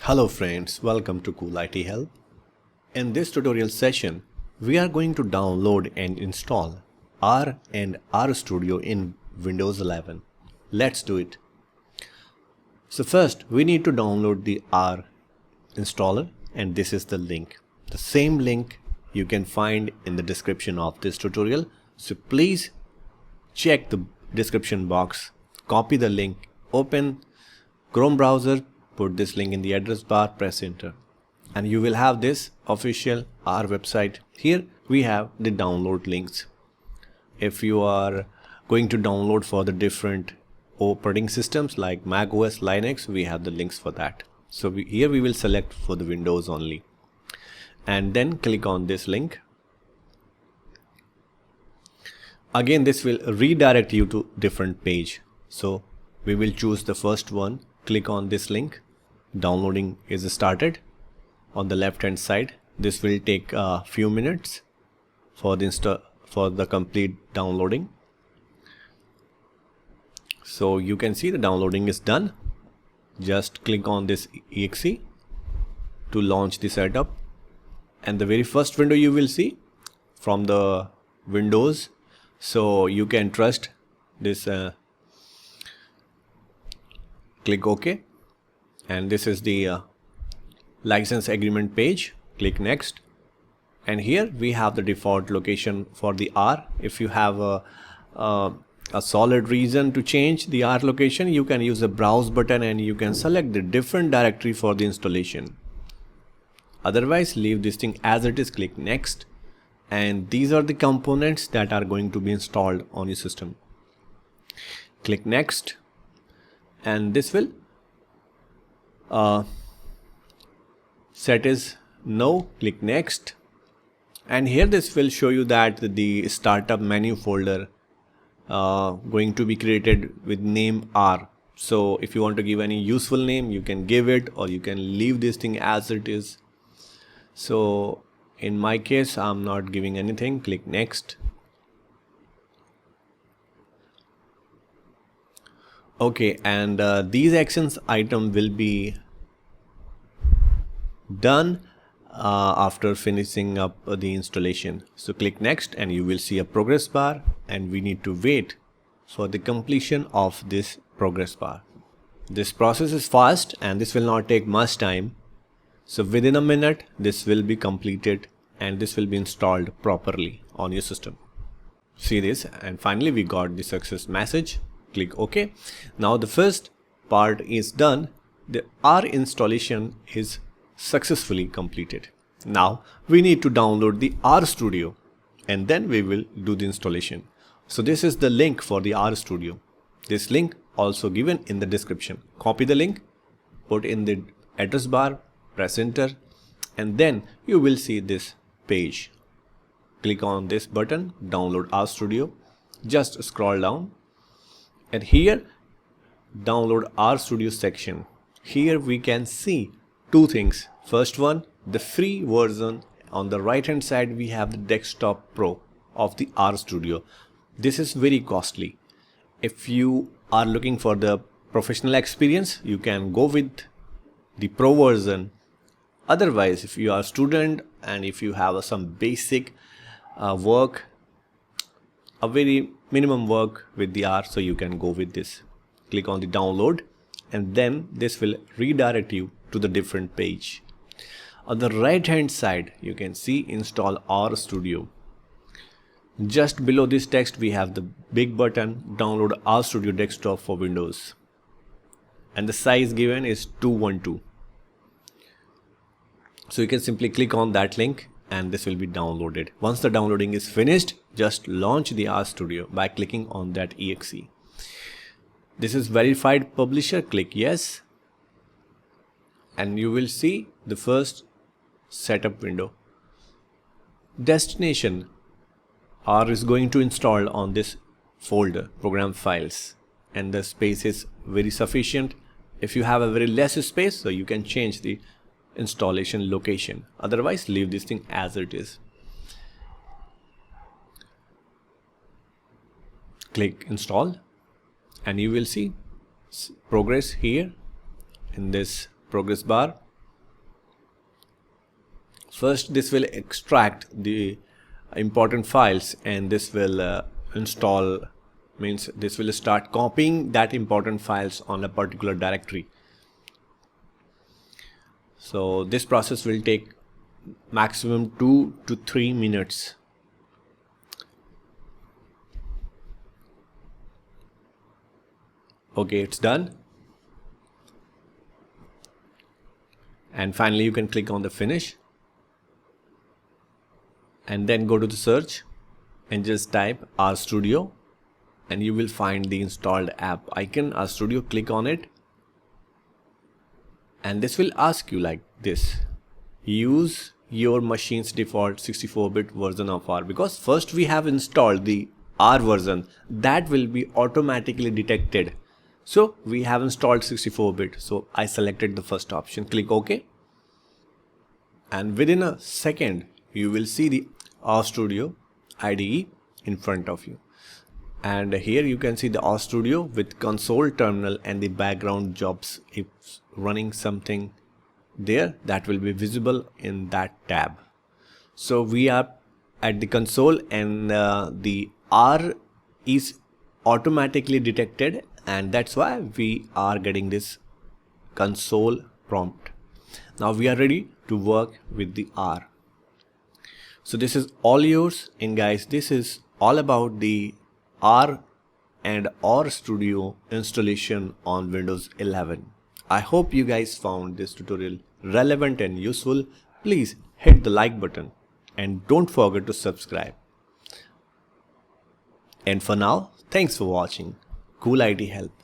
Hello friends, welcome to Cool IT Help. In this tutorial session, we are going to download and install R and RStudio in Windows 11. Let's do it. So first, we need to download the R installer, and this is the link. The same link you can find in the description of this tutorial. So please check the description box, copy the link, open Chrome browser, put this link in the address bar, press enter, and you will have this official R website. Here we have the download links. If you are going to download for the different operating systems like Mac OS, Linux, we have the links for that. So here we will select for the Windows only, and then click on this link. Again, this will redirect you to different page. So we will choose the first one, click on this link. Downloading is started on the left hand side. This will take a few minutes for the complete downloading. So you can see the downloading is done. Just click on this exe to launch the setup, and the very first window you will see from the Windows. So you can trust this. Click OK, and this is the license agreement page. Click next, and here we have the default location for the R. If you have a solid reason to change the R location, you can use the browse button and you can select the different directory for the installation. Otherwise, leave this thing as it is. Click next, and these are the components that are going to be installed on your system. Click next, and this will set is no. Click next, and here this will show you that the startup menu folder going to be created with name R. So if you want to give any useful name, you can give it, or you can leave this thing as it is. So in my case, I'm not giving anything. Click next. Okay, and these actions item will be done after finishing up the installation. So click next, and you will see a progress bar, and we need to wait for the completion of this progress bar. This process is fast and this will not take much time. So within a minute this will be completed and this will be installed properly on your system. See this, and finally we got the success message. Click OK. Now the first part is done. The R installation is successfully completed. Now we need to download the RStudio, and then we will do the installation. So this is the link for the RStudio. This link also given in the description. Copy the link, put in the address bar, press enter, and then you will see this page. Click on this button, download RStudio. Just scroll down, and here download RStudio section. Here we can see two things. First one, the free version. On the right hand side we have the desktop pro of the RStudio. This is very costly. If you are looking for the professional experience, you can go with the pro version. Otherwise, if you are a student and if you have some basic work, a very minimum work with the R, so you can go with this. Click on the download, and then this will redirect you to the different page. On the right hand side you can see install RStudio. Just below this text we have the big button, download RStudio desktop for Windows, and the size given is 212. So you can simply click on that link and this will be downloaded. Once the downloading is finished, just launch the RStudio by clicking on that exe. This is verified publisher. Click yes, and you will see the first setup window. Destination R is going to install on this folder, program files, and the space is very sufficient. If you have a very less space, so you can change the installation location. Otherwise, leave this thing as it is. Click install, and you will see progress here in this progress bar. First, this will extract the important files, and this will install, means this will start copying that important files on a particular directory. So this process will take maximum 2 to 3 minutes. Okay, it's done. And finally you can click on the finish and then go to the search and just type RStudio, and you will find the installed app icon RStudio. Click on it and this will ask you like this: use your machine's default 64-bit version of R, because first we have installed the R version that will be automatically detected. So we have installed 64-bit, so I selected the first option. Click OK, and within a second you will see the RStudio IDE in front of you, and here you can see the RStudio with console terminal and the background jobs. If running something there, that will be visible in that tab. So we are at the console, and the R is automatically detected, and that's why we are getting this console prompt. Now we are ready to work with the R. So this is all yours, and guys, this is all about the R and RStudio installation on Windows 11. I hope you guys found this tutorial relevant and useful. Please hit the like button and don't forget to subscribe. And for now, thanks for watching. Cool IT Help.